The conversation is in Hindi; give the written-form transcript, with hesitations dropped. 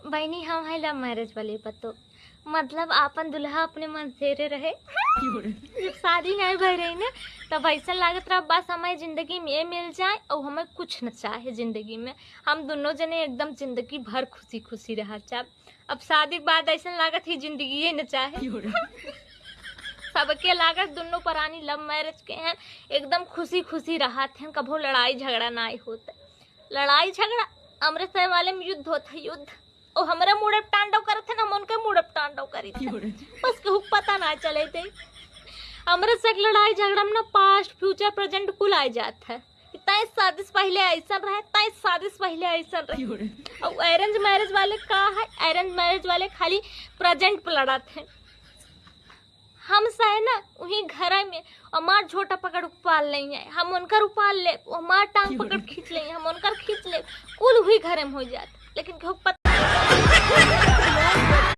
बहनी हम है लव मैरिज वाले पतो, मतलब आपन दुल्हा अपने मन से रहे। जब शादी नहीं भर रही ना तब ऐसा लागत रहा बस हमारी जिंदगी में ये मिल जाए और हमें कुछ न चाहे जिंदगी में, हम दोनों जने एकदम जिंदगी भर खुशी खुशी रहा चाहे। अब शादी के बाद ऐसा लागत ही जिंदगी ही न चाहे। सबके लागत दोनों परानी लव मैरिज के हैं, एकदम खुशी खुशी रहा थे, कभो लड़ाई झगड़ा ना होता। लड़ाई झगड़ा अमृतसर वाले में युद्ध होता, युद्ध और हमारे मुड़े टांडव करे थे ना, हम उनके मुड़े टांडव करी थे, बस केहू पता ना चले थे। अमृतसर की लड़ाई झगड़ा में ना पास्ट फ्यूचर प्रेजेंट कुल आ जाता है। इतना शादी से पहले ऐसा रहे, इतना शादी से पहले ऐसा रहे। और अरेंज मैरिज वाले का है, अरेंज मैरिज वाले खाली प्रेजेंट पे लड़ाते हैं। हम सहे ना वही घर में हमार झोटा पकड़ उपाल नहीं है, हम उनकर उपाल ले, हमार टांग पकड़ खींच ले, हम उनकर खींच ले, कुल हुई घर में हो जाता। लेकिन क्यों